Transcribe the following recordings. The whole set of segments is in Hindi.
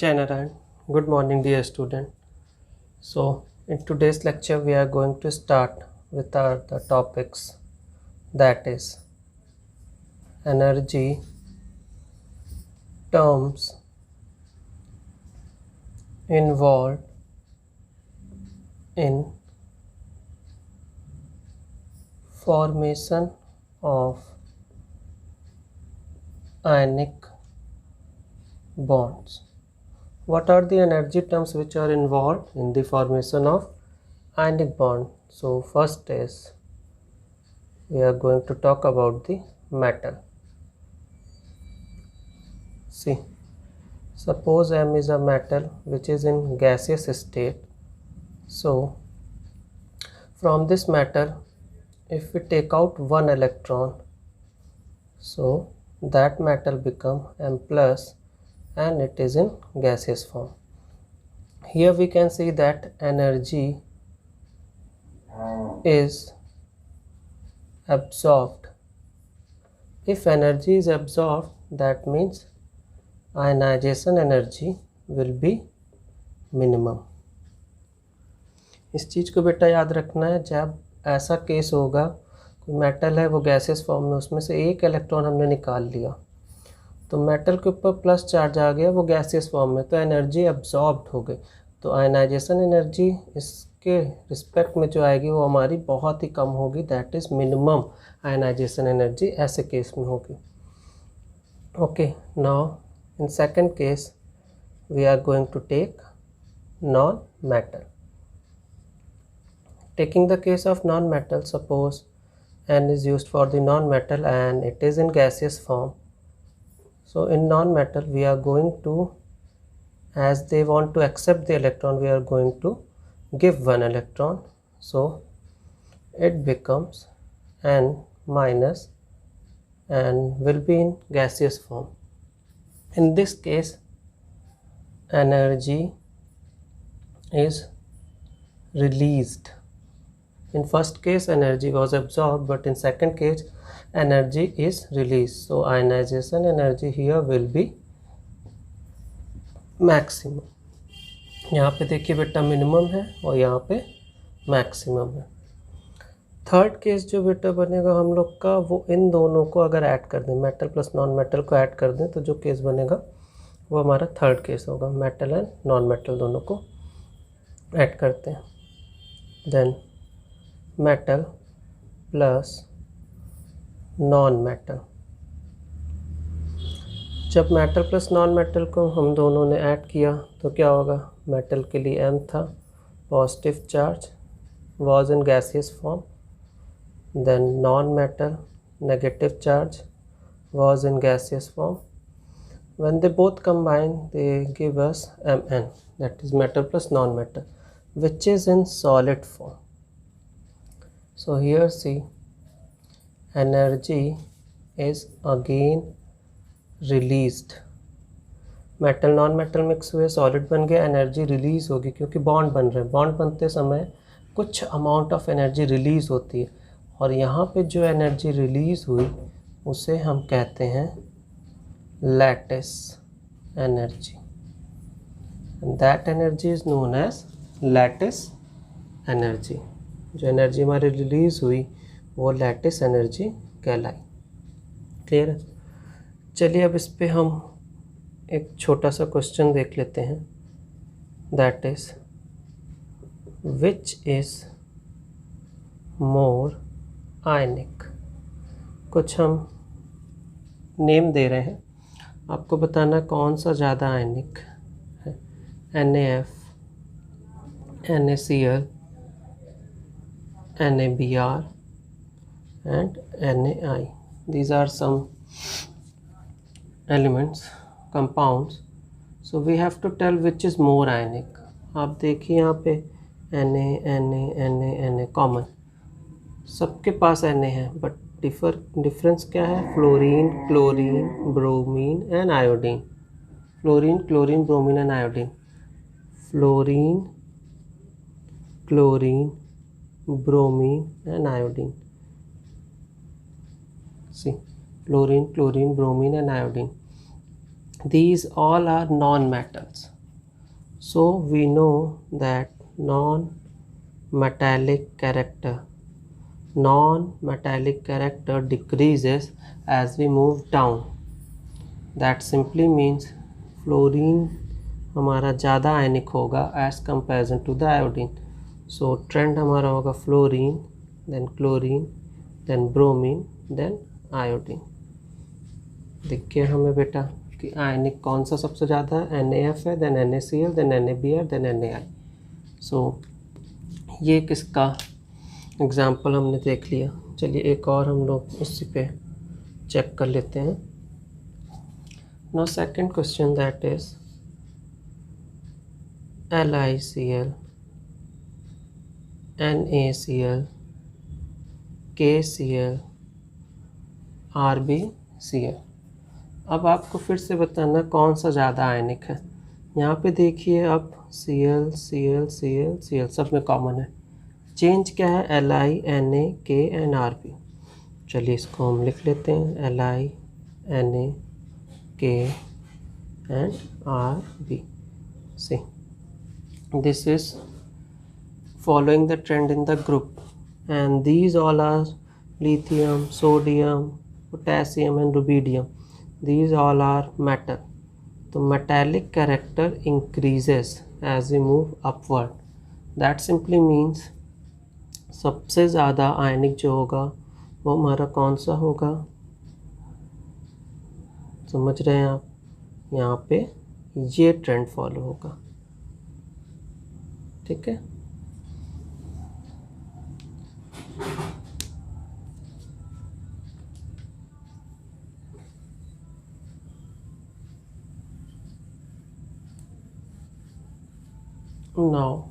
Jai Narayan. Good morning, dear student. So, in today's lecture, we are going to start with the topics, that is energy terms involved in formation of ionic bonds. What are the energy terms which are involved in the formation of ionic bond? So, first is we are going to talk about the metal. See, suppose M is a metal which is in gaseous state. So, from this metal, if we take out one electron, so that metal become M plus and it is in gaseous form. Here we can see that energy is absorbed. If energy is absorbed, that means ionization energy will be minimum. इस चीज़ को बेटा याद रखना है, जब ऐसा केस होगा कोई मेटल है वो गैसेस फॉर्म में, उसमें से एक इलेक्ट्रॉन हमने निकाल लिया तो मेटल के ऊपर प्लस चार्ज आ गया, वो गैसेस फॉर्म में, तो एनर्जी अब्जॉर्ब्ड हो गई। तो आयनाइजेशन एनर्जी इसके रिस्पेक्ट में जो आएगी वो हमारी बहुत ही कम होगी, that is minimum ionisation energy ऐसे केस में होगी। Okay, now in second case we are going to take non metal. Taking the case of non-metal, suppose N is used for the non-metal and it is in gaseous form. So in non-metal we are going to, as they want to accept the electron, we are going to give one electron. So it becomes N minus and will be in gaseous form. In this case energy is released. In first case energy was absorbed, but in second case energy is released. So ionization energy here will be maximum. यहाँ पे देखिए बेटा मिनिमम है और यहाँ पे मैक्सिमम है। थर्ड केस जो बेटा बनेगा हम लोग का, वो इन दोनों को अगर ऐड कर दें, मेटल प्लस नॉन मेटल को ऐड कर दें, तो जो केस बनेगा वो हमारा थर्ड केस होगा। मेटल एंड नॉन मेटल दोनों को ऐड करते हैं, then metal plus non metal. जब मेटल प्लस नॉन मेटल को हम दोनों ने ऐड किया तो क्या होगा, मेटल के लिए M था, positive charge, was in gaseous form, then non metal negative charge, was in gaseous form. When they both combine they give us Mn, that is metal plus non metal, which is in solid form. So here see, energy is again released. Metal non metal mix हुए, सॉलिड बन गया, एनर्जी रिलीज़ होगी क्योंकि बॉन्ड बन रहे हैं। बॉन्ड बनते समय कुछ अमाउंट ऑफ एनर्जी रिलीज़ होती है और यहाँ पे जो एनर्जी रिलीज़ हुई उसे हम कहते हैं lattice energy, that energy is known as lattice energy. जो एनर्जी हमारी रिलीज़ हुई वो लैटिस एनर्जी कहलाई। क्लियर है? चलिए अब इस पे हम एक छोटा सा क्वेश्चन देख लेते हैं, that is which is more ionic. कुछ हम नेम दे रहे हैं, आपको बताना कौन सा ज़्यादा आयनिक है। NaF, NaCl, NaBr and NaI. These are some elements, compounds. So we have to tell which is more ionic. आप देखिए यहाँ पे Na कॉमन, सबके पास Na है, बट डिफरेंस क्या है, fluorine, chlorine, bromine and iodine. Fluorine, chlorine, bromine and iodine. Fluorine, chlorine, bromine and iodine. See, fluorine, chlorine, bromine and iodine. these all are non-metals. So we know that non-metallic character decreases as we move down. That simply means fluorine हमारा ज़्यादा आयनिक होगा as comparison to the iodine. So trend हमारा होगा fluorine, then chlorine, then bromine, then iodine. देखिए हमें बेटा कि आयनिक कौन सा सबसे ज़्यादा है, NaF है, then NaCl, then NaBr, then Na. So ये किसका एग्ज़ाम्पल हमने देख लिया. चलिए एक और हम लोग उसी पे चेक कर लेते हैं. Now second question, that is LiCl, NaCl, KCl, RbCl. अब आपको फिर से बताना कौन सा ज़्यादा आयनिक है. यहाँ पे देखिए अब Cl, Cl, Cl, Cl सब में कॉमन है. चेंज क्या है, Li, Na, K and Rb. चलिए इसको हम लिख लेते हैं, Li, Na, K and Rb. See, this is following the trend in the group, and these all are lithium, sodium, potassium and rubidium. These all are metal. The metallic character increases as we move upward. That simply means सबसे ज़्यादा आयनिक जो होगा वो हमारा कौन सा होगा, समझ रहे हैं आप. यहाँ पे ये ट्रेंड फॉलो होगा. ठीक है. Now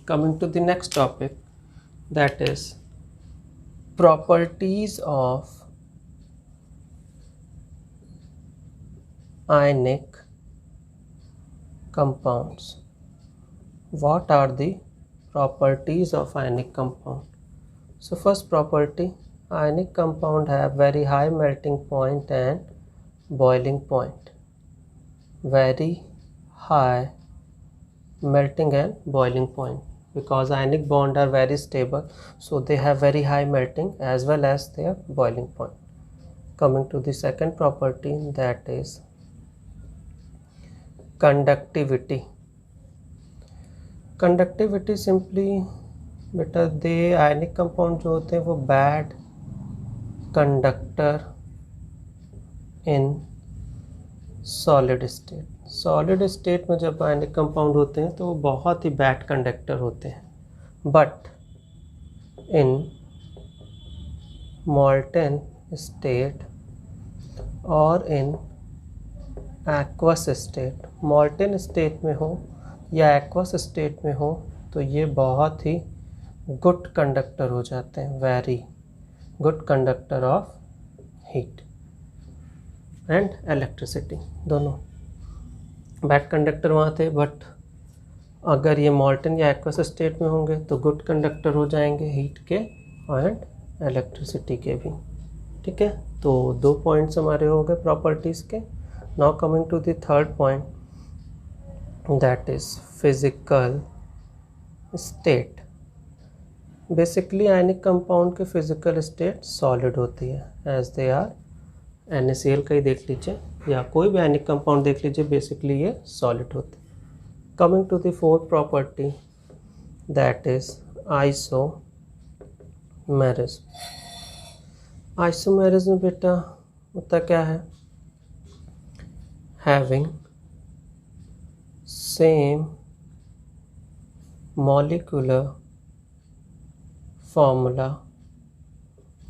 coming to the next topic, that is properties of ionic compounds. What are the properties of ionic compound? So first property, ionic compound have very high melting point and boiling point. Very high melting and boiling point, because ionic bond are very stable, so they have very high melting as well as their boiling point. Coming to the second property, that is conductivity. Conductivity simply बेटा दे आयनिक कंपाउंड जो होते हैं वो bad conductor in solid state. Solid state में जब आयनिक कंपाउंड होते हैं तो वो बहुत ही बैड कंडक्टर होते हैं. बट इन मॉल्टेन स्टेट और in aqueous state, molten state में हो या एक्वस स्टेट में हो तो ये बहुत ही गुड कंडक्टर हो जाते हैं, very good conductor of heat and electricity दोनों. बैड कंडक्टर वहाँ थे, बट अगर ये मॉल्टन या एक्वस स्टेट में होंगे तो गुड कंडक्टर हो जाएंगे हीट के एंड इलेक्ट्रिसिटी के भी. ठीक है, तो 2 पॉइंट्स हमारे हो गए प्रॉपर्टीज़ के. Now coming to the third point, that is physical state. Basically ionic compound के फिज़िकल स्टेट सॉलिड होती है एज दे आर. NaCl का ही देख लीजिए या कोई भी आयनिक कंपाउंड देख लीजिए, बेसिकली ये सॉलिड होते हैं. Coming to the fourth property, that is isomerism. Isomerism बेटा होता क्या है, having same molecular formula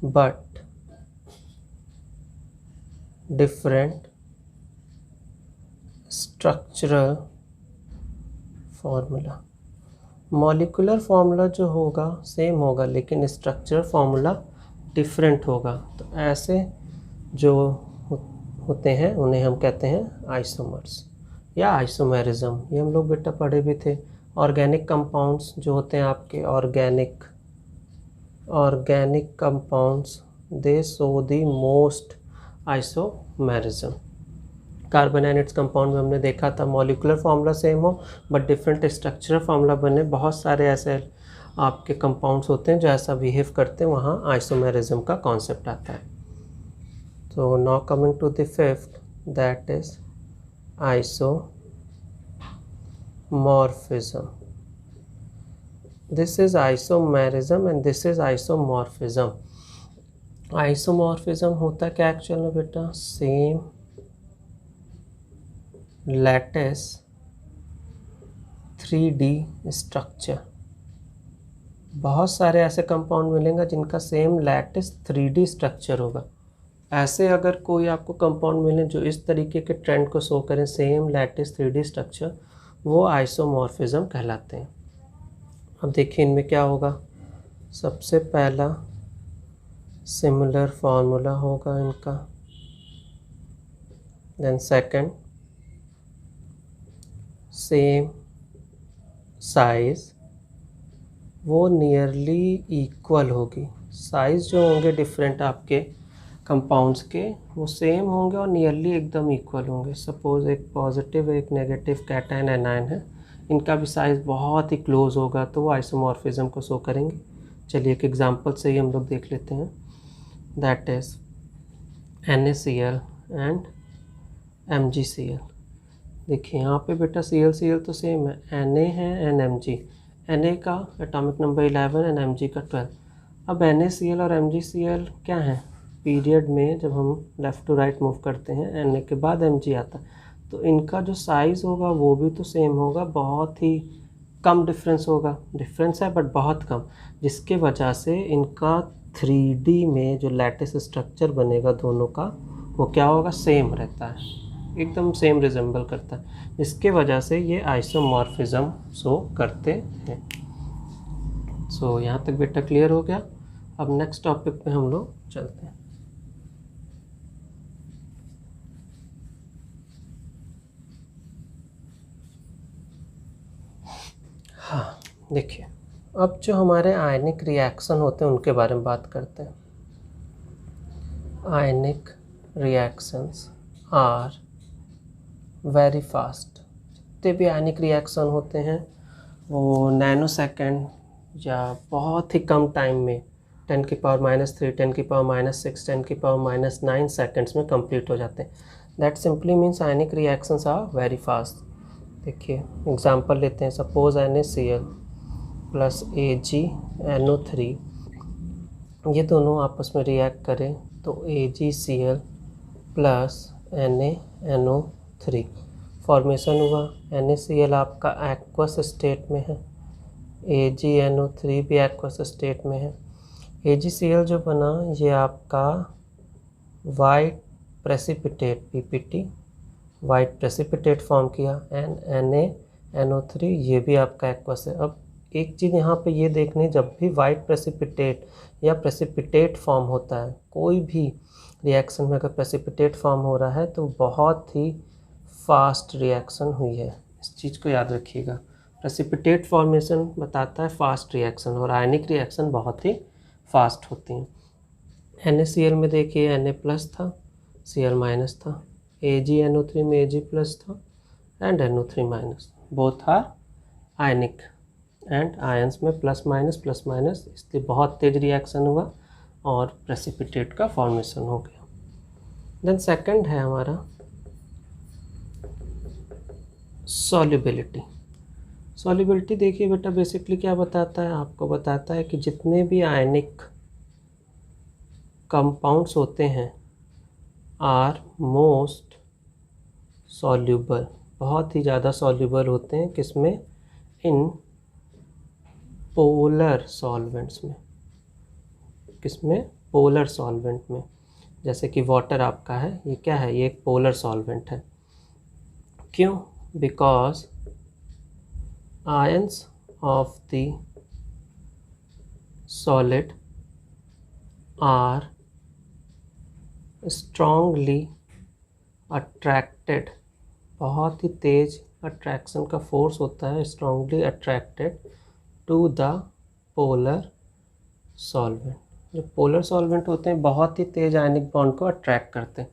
but different structural formula. Molecular formula जो होगा सेम होगा लेकिन स्ट्रक्चरल फार्मूला डिफरेंट होगा. तो ऐसे जो होते हैं उन्हें हम कहते हैं आइसोमर्स या आइसोमेरिज्म. ये हम लोग बेटा पढ़े भी थे. ऑर्गेनिक कंपाउंड्स जो होते हैं आपके organic compounds they show the most isomerism. Carbon and its compound में हमने देखा था मॉलिकुलर फार्मूला सेम हो बट डिफरेंट स्ट्रक्चरल फार्मूला बने, बहुत सारे ऐसे आपके कंपाउंड्स होते हैं जो ऐसा बिहेव करते हैं, वहाँ आइसोमेरिज्म का कॉन्सेप्ट आता है। तो now coming to the fifth, that is isomorphism. This is isomerism and this is isomorphism. Isomorphism होता क्या एक्चुअल में बेटा, सेम लैटिस 3D स्ट्रक्चर। बहुत सारे ऐसे कंपाउंड मिलेंगे जिनका सेम लैटिस 3D स्ट्रक्चर होगा। ऐसे अगर कोई आपको कंपाउंड मिले जो इस तरीके के ट्रेंड को शो करें, सेम लैटिस 3D स्ट्रक्चर, वो आइसोमॉर्फिज्म कहलाते हैं। अब देखिए इनमें क्या होगा। सबसे पहला सिमिलर फार्मूला होगा इनका, देन सेकंड सेम साइज, वो नियरली इक्वल होगी। साइज़ जो होंगे डिफरेंट आपके कंपाउंड्स के वो सेम होंगे और नियरली एकदम इक्वल होंगे। सपोज़ एक पॉजिटिव एक नेगेटिव कैटायन एनायन है, इनका भी साइज़ बहुत ही क्लोज होगा तो वो आइसोमॉर्फिज्म को शो करेंगे। चलिए एक एग्जांपल से ही हम लोग देख लेते हैं, that is NaCl and MgCl। देखिए यहाँ पे बेटा Cl तो सेम है, Na है एंड Mg। Na का एटॉमिक नंबर 11 एंड Mg का 12। अब NaCl और MgCl क्या है, पीरियड में जब हम लेफ़्ट टू राइट मूव करते हैं Na के बाद Mg आता है, तो इनका जो साइज़ होगा वो भी तो सेम होगा, बहुत ही कम डिफरेंस होगा। डिफरेंस है बट बहुत कम, जिसके वजह से इनका 3D में जो लैटिस स्ट्रक्चर बनेगा दोनों का, वो क्या होगा, सेम रहता है, एकदम सेम रिजेंबल करता है, इसके वजह से ये आइसोमॉर्फिज्म शो करते हैं। सो यहाँ तक बेटा क्लियर हो गया। अब नेक्स्ट टॉपिक पे हम लोग चलते हैं। हाँ देखिए, अब जो हमारे आयनिक रिएक्शन होते हैं उनके बारे में बात करते हैं। आयनिक रिएक्शंस आर वेरी फास्ट। जितने भी आयनिक रिएक्शन होते हैं वो नैनो सेकेंड या बहुत ही कम टाइम में 10⁻³ 10⁻⁻6 10⁻⁹ सेकेंड्स में कंप्लीट हो जाते हैं। That simply means ionic reactions are very fast. देखिए एग्जांपल लेते हैं, सपोज NaCl प्लस AgNO3, ये दोनों आपस में रिएक्ट करें तो AgCl प्लस NaNO3 फॉर्मेशन हुआ। NaCl आपका एक्वस स्टेट में है, AgNO3 भी एक्वस स्टेट में है। AgCl जो बना ये आपका white precipitate PPT white precipitate form किया, एंड NaNO3 ये भी आपका एक्वस है। अब एक चीज़ यहाँ पे ये देखनी, जब भी वाइट प्रेसिपिटेट या प्रेसिपिटेट फॉर्म होता है, कोई भी रिएक्शन में अगर प्रेसिपिटेट फॉर्म हो रहा है तो बहुत ही फास्ट रिएक्शन हुई है, इस चीज़ को याद रखिएगा। प्रेसिपिटेट फॉर्मेशन बताता है फास्ट रिएक्शन, और आयनिक रिएक्शन बहुत ही फास्ट होती हैं। NaCl में देखिए Na प्लस था, Cl माइनस था, AgNO3 में Ag प्लस था and NO3 minus, both are ionic and ions में प्लस माइनस, इसलिए बहुत तेज रिएक्शन हुआ और प्रेसिपिटेट का फॉर्मेशन हो गया। देन सेकंड है हमारा सॉल्युबिलिटी। सॉल्युबिलिटी देखिए बेटा बेसिकली क्या बताता है, आपको बताता है कि जितने भी आयनिक कंपाउंड्स होते हैं आर मोस्ट सॉल्युबल, बहुत ही ज़्यादा सॉल्युबल होते हैं, किसमें, इन पोलर सॉल्वेंट्स में। किसमें, पोलर सॉल्वेंट में। जैसे कि वाटर आपका है, ये क्या है, ये एक पोलर सॉल्वेंट है। क्यों, because ions of the solid are strongly attracted, बहुत ही तेज अट्रैक्शन का फोर्स होता है, strongly attracted to the polar solvent. जो पोलर सॉल्वेंट होते हैं बहुत ही तेज आयनिक बॉन्ड को अट्रैक्ट करते हैं।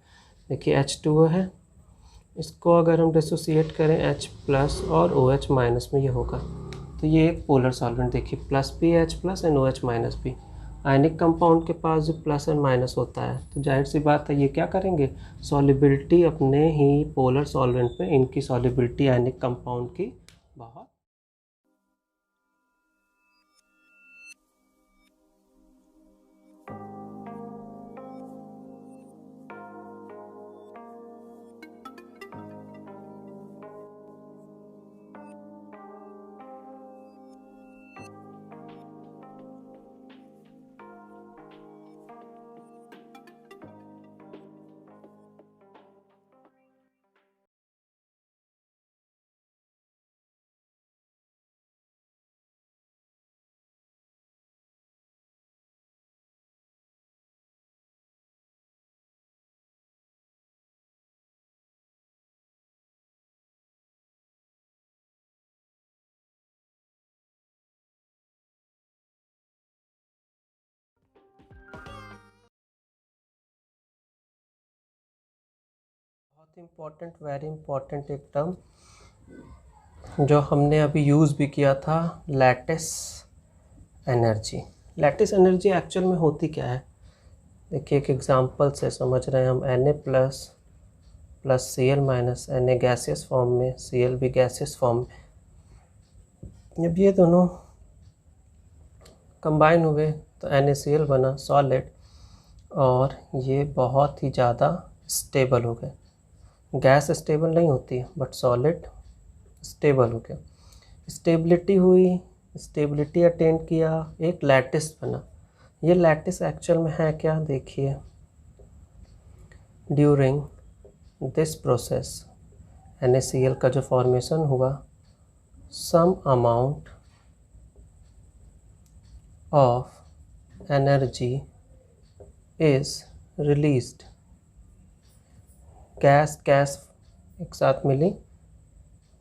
देखिए H2O है, इसको अगर हम डिसोसिएट करें H प्लस और OH माइनस में ये होगा। तो ये एक पोलर सॉल्वेंट देखिए, plus P H plus and OH minus भी। आयनिक कंपाउंड के पास जो प्लस एंड माइनस होता है, तो जाहिर सी बात है ये क्या करेंगे, सॉलिबिलिटी अपने ही पोलर सॉल्वेंट में इनकी सॉलिबिलिटी आयनिक कंपाउंड की बहुत इम्पोर्टेंट, वेरी इम्पोर्टेंट एक टर्म जो हमने अभी यूज़ भी किया था, lattice energy. Lattice energy actual में होती क्या है, देखिए एक एग्जांपल से समझ रहे हैं हम। Na plus plus Cl minus, Na gaseous form में, Cl भी गैसियस फॉर्म में। जब ये दोनों कंबाइन हुए तो NaCl बना सॉलिड, और ये बहुत ही ज़्यादा स्टेबल हो गए। गैस स्टेबल नहीं होती है, बट सॉलिड स्टेबल हो गया। स्टेबिलिटी हुई, स्टेबिलिटी अटेंड किया, एक लैटिस बना। ये लैटिस एक्चुअल में है क्या, देखिए ड्यूरिंग दिस प्रोसेस NaCl का जो फॉर्मेशन हुआ, some amount of energy is released. Gas gas एक साथ मिली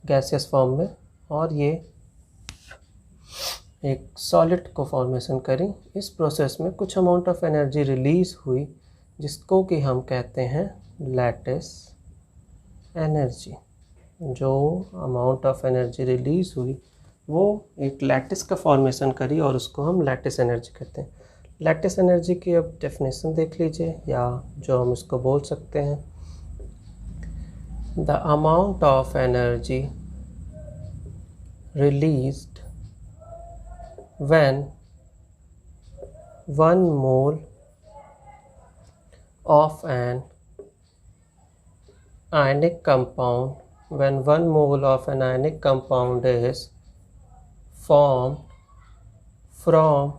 गैसियस फॉर्म में, और ये एक सॉलिड को फॉर्मेशन करी। इस प्रोसेस में कुछ अमाउंट ऑफ एनर्जी रिलीज़ हुई, जिसको कि हम कहते हैं लैटिस एनर्जी। जो अमाउंट ऑफ एनर्जी रिलीज़ हुई वो एक लैटिस का फॉर्मेशन करी, और उसको हम लैटिस एनर्जी कहते हैं। लैटिस एनर्जी की अब डेफिनेशन देख लीजिए, या जो हम इसको बोल सकते हैं, the amount of energy released when 1 mole of an ionic compound is formed from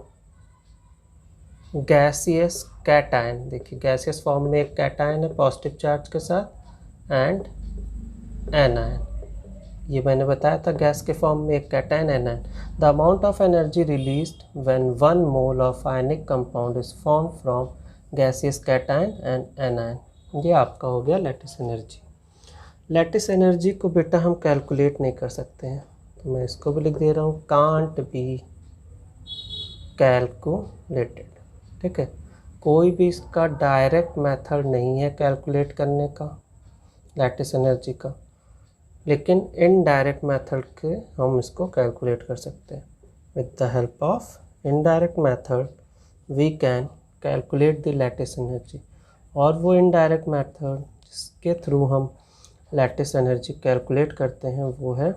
gaseous cation। देखिए गैसियस फॉर्म में एक कैटायन है पॉजिटिव चार्ज के साथ, एंड एनायन। ये मैंने बताया था, गैस के फॉर्म में एक cation anion. The amount of energy released when 1 mole of ionic compound is form from gaseous cation and anion. ये आपका हो गया लैटिस एनर्जी। लैटिस एनर्जी को बेटा हम कैलकुलेट नहीं कर सकते हैं, तो मैं इसको भी लिख दे रहा हूँ, कांट बी कैलकुलेटेड। ठीक है, कोई भी इसका डायरेक्ट मेथड नहीं है कैलकुलेट करने का लैटिस एनर्जी का, लेकिन इनडायरेक्ट मेथड के हम इसको कैलकुलेट कर सकते हैं। With the help of indirect method we can calculate the lattice energy. और वो इनडायरेक्ट मेथड जिसके थ्रू हम लैटिस एनर्जी कैलकुलेट करते हैं वो है,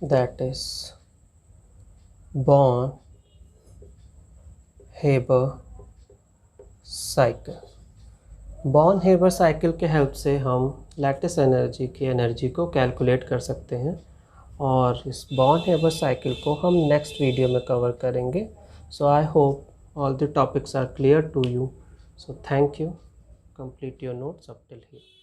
that is Born Haber cycle. Born Haber cycle के हेल्प से हम लैटिस एनर्जी की एनर्जी को कैलकुलेट कर सकते हैं, और इस बॉर्न हेबर साइकिल को हम नेक्स्ट वीडियो में कवर करेंगे। So I hope all the topics are clear to you. So thank you. Complete your notes up till here.